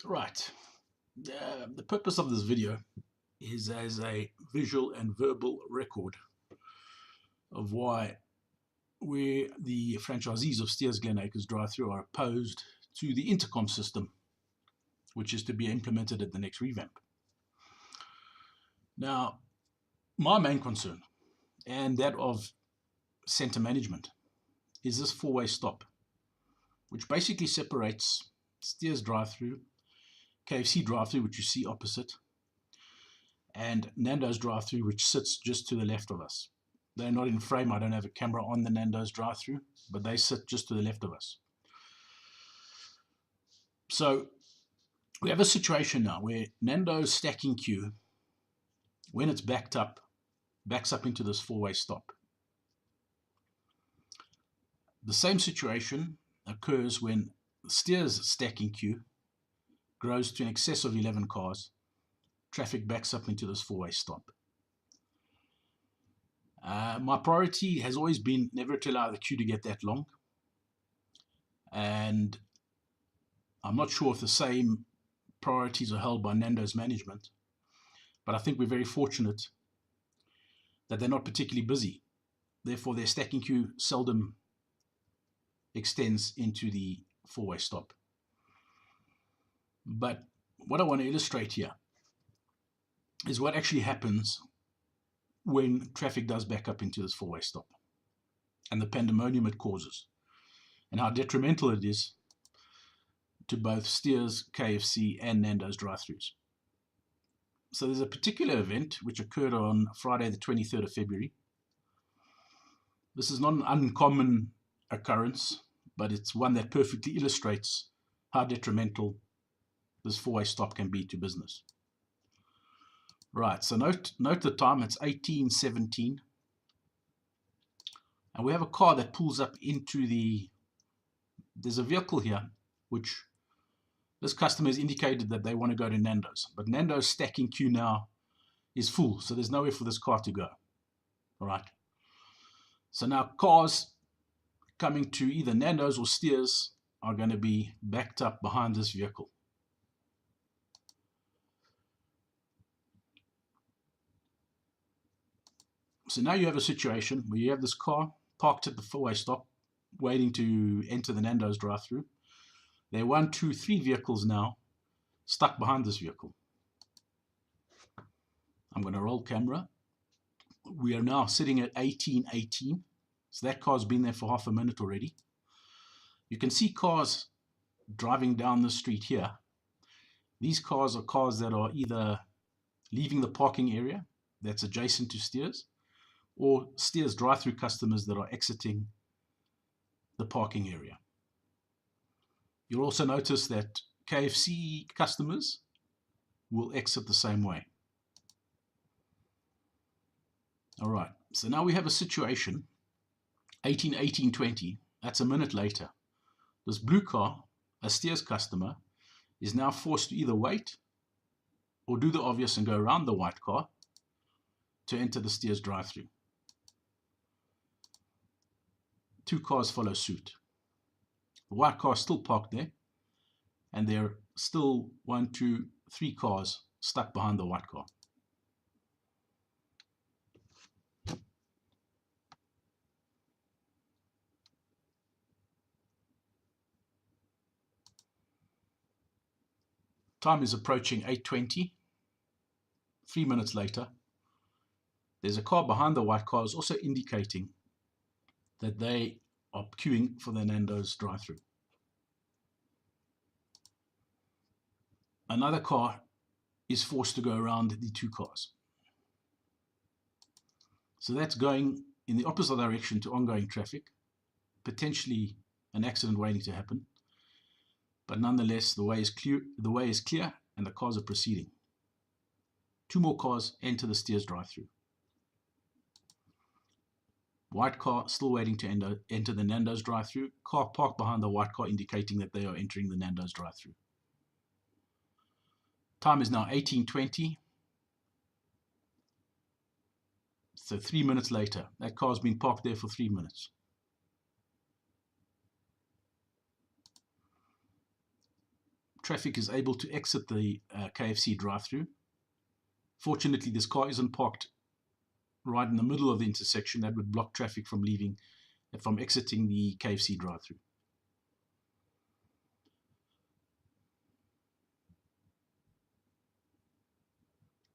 Right. The purpose of this video is as a visual and verbal record of why we, the franchisees of Steers Glen Acres Drive-Thru, are opposed to the intercom system, which is to be implemented at the next revamp. Now, my main concern, and that of centre management, is this four-way stop, which basically separates Steers Drive-Thru, KFC Drive-Thru, which you see opposite, and Nando's Drive-Thru, which sits just to the left of us. They're not in frame. I don't have a camera on the Nando's Drive-Thru, but they sit just to the left of us. So we have a situation now where Nando's stacking queue, when it's backs up into this four-way stop. The same situation occurs when Steers stacking queue grows to an excess of 11 cars. Traffic backs up into this four-way stop. My priority has always been never to allow the queue to get that long. And I'm not sure if the same priorities are held by Nando's management, but I think we're very fortunate that they're not particularly busy. Therefore, their stacking queue seldom extends into the four-way stop. But what I want to illustrate here is what actually happens when traffic does back up into this four-way stop and the pandemonium it causes and how detrimental it is to both Steers, KFC and Nando's drive-thrus. So there's a particular event which occurred on Friday the 23rd of February. This is not an uncommon occurrence, but it's one that perfectly illustrates how detrimental this four-way stop can be to business. Right, so note the time, it's 18:17. And we have a car that pulls up into there's a vehicle here, which this customer has indicated that they want to go to Nando's. But Nando's stacking queue now is full, so there's nowhere for this car to go. All right. So now cars coming to either Nando's or Steers are going to be backed up behind this vehicle. So now you have a situation where you have this car parked at the four-way stop, waiting to enter the Nando's drive-thru. There are 1, 2, 3 vehicles now stuck behind this vehicle. I'm going to roll camera. We are now sitting at 18:18. So that car's been there for half a minute already. You can see cars driving down the street here. These cars are cars that are either leaving the parking area that's adjacent to Steers, or Steers drive-thru customers that are exiting the parking area. You'll also notice that KFC customers will exit the same way. All right, so now we have a situation, 18:20, that's a minute later. This blue car, a Steers customer, is now forced to either wait or do the obvious and go around the white car to enter the Steers drive-thru. 2 cars follow suit. The white car is still parked there, and there are still 1, 2, 3 cars stuck behind the white car. Time is approaching 8:20. 3 minutes later, there's a car behind the white car is also indicating that they are queuing for the Nando's drive-thru. Another car is forced to go around the 2 cars. So that's going in the opposite direction to ongoing traffic, potentially an accident waiting to happen. But nonetheless, the way is clear and the cars are proceeding. 2 more cars enter the Steers drive-thru. White car still waiting to enter the Nando's drive-thru. Car parked behind the white car indicating that they are entering the Nando's drive-thru. Time is now 18:20. So 3 minutes later, that car's been parked there for 3 minutes. traffic is able to exit the KFC drive-thru. Fortunately, this car isn't parked right in the middle of the intersection. That would block traffic from exiting the KFC drive-thru.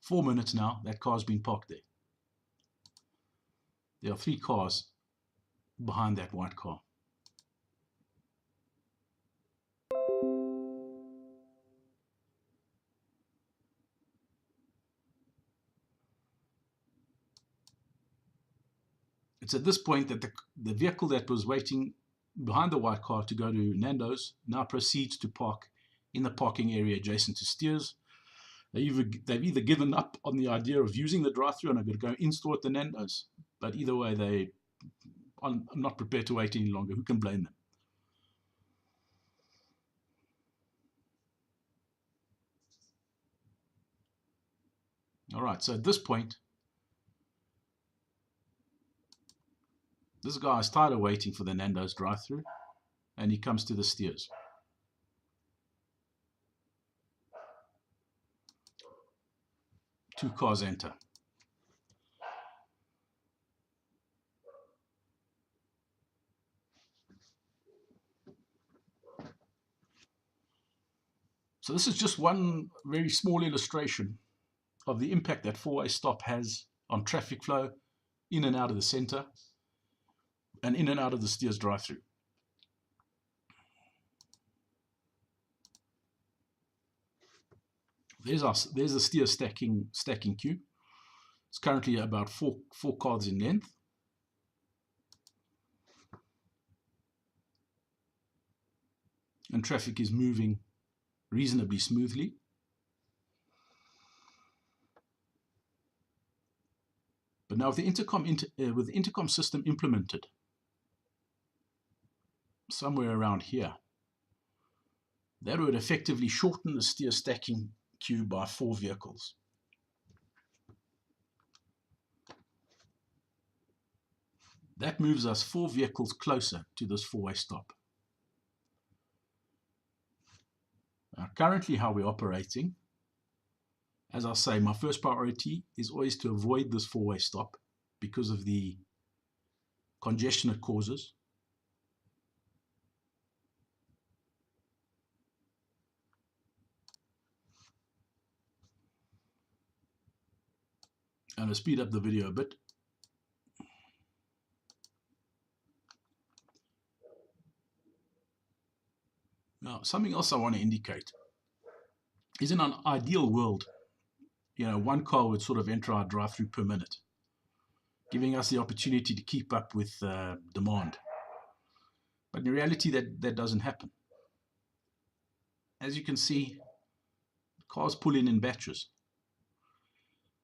Four minutes now, that car's been parked there. There are 3 cars behind that white car. It's at this point that the vehicle that was waiting behind the white car to go to Nando's now proceeds to park in the parking area adjacent to Steers. They've either given up on the idea of using the drive-thru and are going to go in-store at the Nando's, but either way, I'm not prepared to wait any longer. Who can blame them? All right, so at this point, this guy is tired of waiting for the Nando's drive-thru, and he comes to the Steers. Two cars enter. So this is just one very small illustration of the impact that four-way stop has on traffic flow in and out of the center and in and out of the Steers drive-thru. There's the Steers stacking queue. It's currently about four cars in length. And traffic is moving reasonably smoothly. But now with the intercom system implemented somewhere around here, that would effectively shorten the Steers stacking queue by 4 vehicles. That moves us 4 vehicles closer to this four-way stop. Now, currently how we're operating, as I say, my first priority is always to avoid this four-way stop because of the congestion it causes. I'm going to speed up the video a bit. Now, something else I want to indicate is in an ideal world, one car would sort of enter our drive-thru per minute, giving us the opportunity to keep up with demand. But in reality, that doesn't happen. As you can see, cars pull in batches.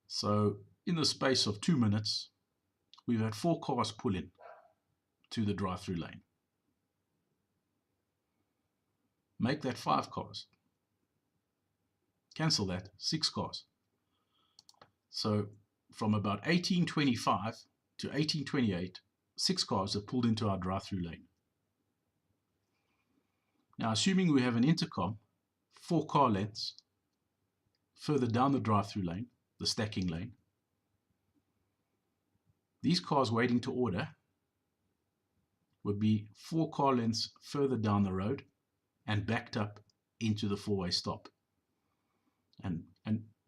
So in the space of 2 minutes, we've had 4 cars pull in to the drive-thru lane. Make that 5 cars. Cancel that, 6 cars. So from about 1825 to 1828, 6 cars have pulled into our drive-thru lane. Now, assuming we have an intercom, 4 car lengths further down the drive-thru lane, the stacking lane, these cars waiting to order would be 4 car lengths further down the road and backed up into the four-way stop. And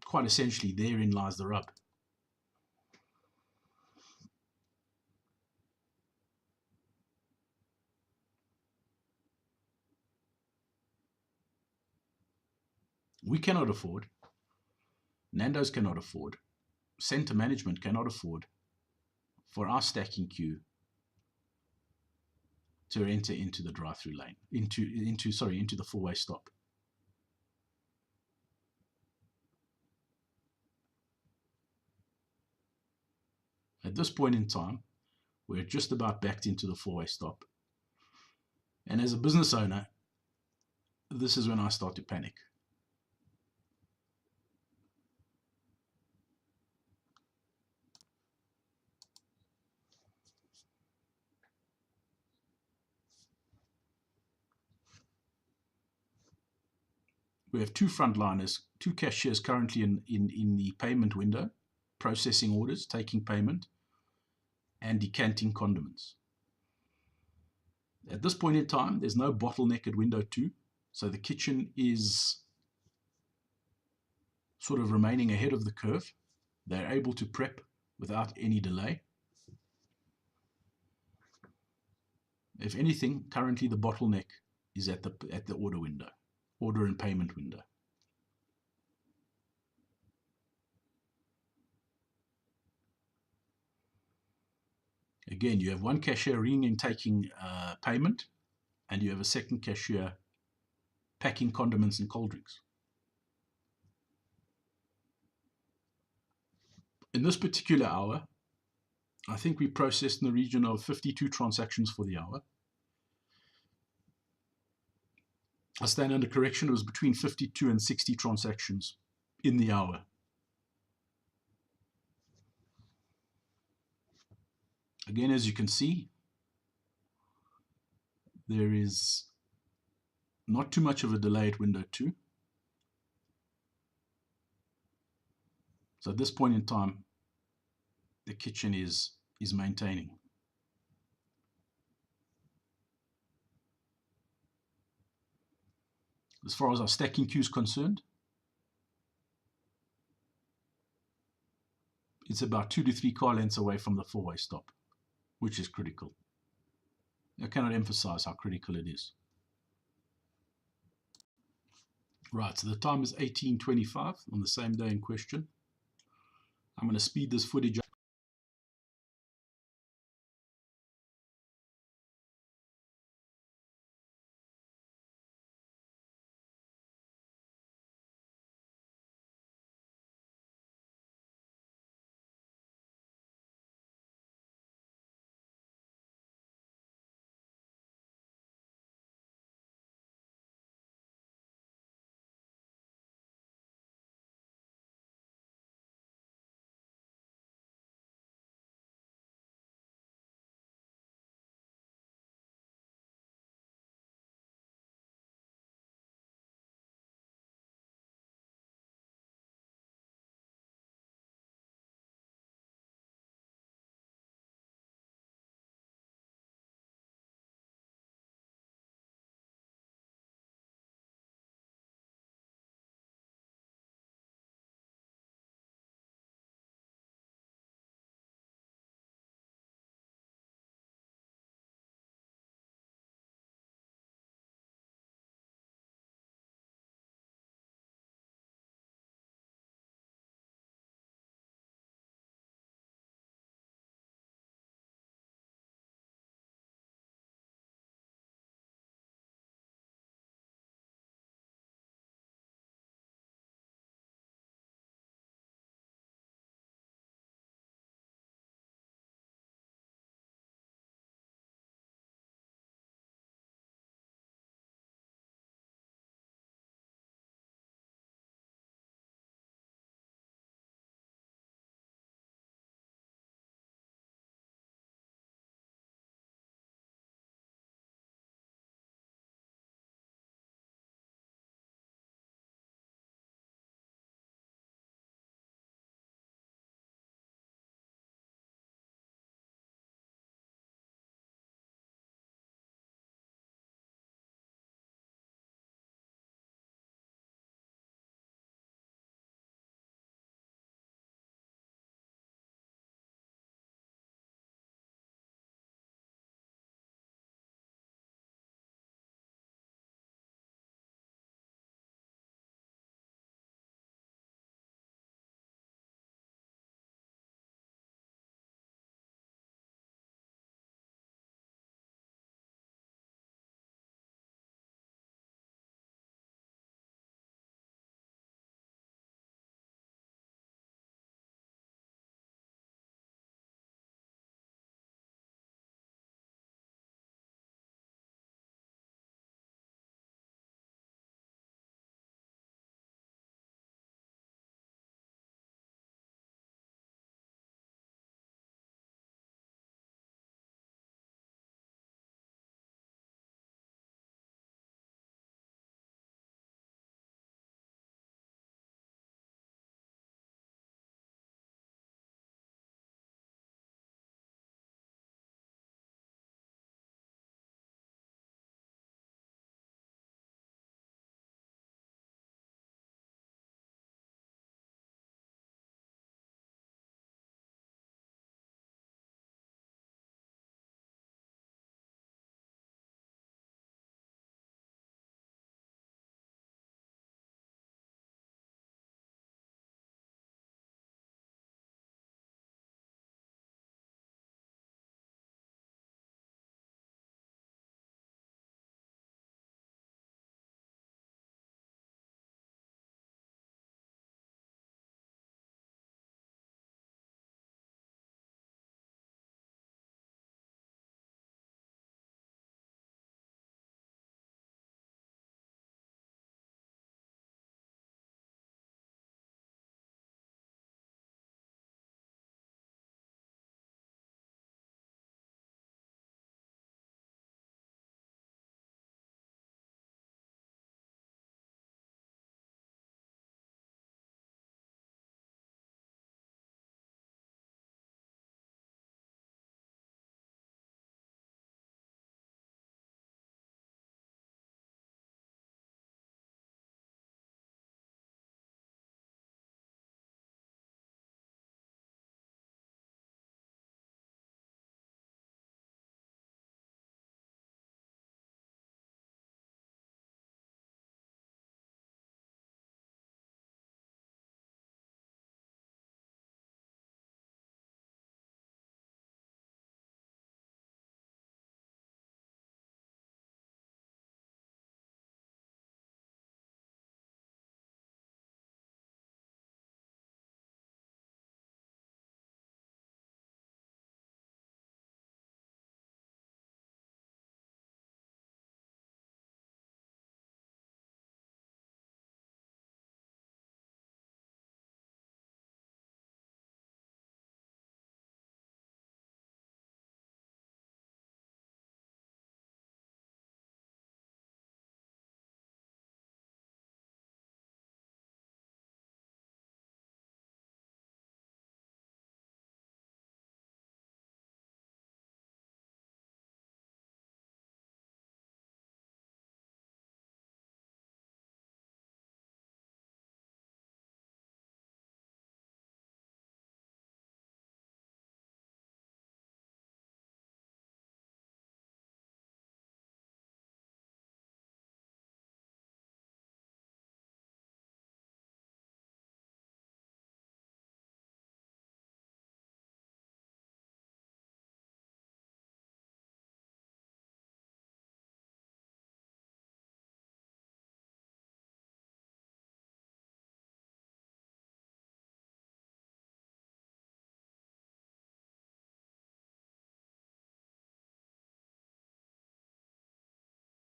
quite essentially, therein lies the rub. We cannot afford, Nando's cannot afford, center management cannot afford for our stacking queue to enter into the drive-thru lane, into the four-way stop. At this point in time, we're just about backed into the four-way stop. And as a business owner, this is when I start to panic. We have two frontliners, two cashiers currently in the payment window, processing orders, taking payment, and decanting condiments. At this point in time, there's no bottleneck at window 2, so the kitchen is sort of remaining ahead of the curve. They're able to prep without any delay. If anything, currently the bottleneck is at the order window, order and payment window. Again, you have one cashier ringing and taking payment, and you have a second cashier packing condiments and cold drinks. In this particular hour, I think we processed in the region of 52 transactions for the hour. I stand under correction, it was between 52 and 60 transactions in the hour. Again, as you can see, there is not too much of a delay at window 2. So at this point in time, the kitchen is maintaining. As far as our stacking queue is concerned, it's about 2 to 3 car lengths away from the 4-way stop, which is critical. I cannot emphasize how critical it is. Right, so the time is 18:25 on the same day in question. I'm going to speed this footage up.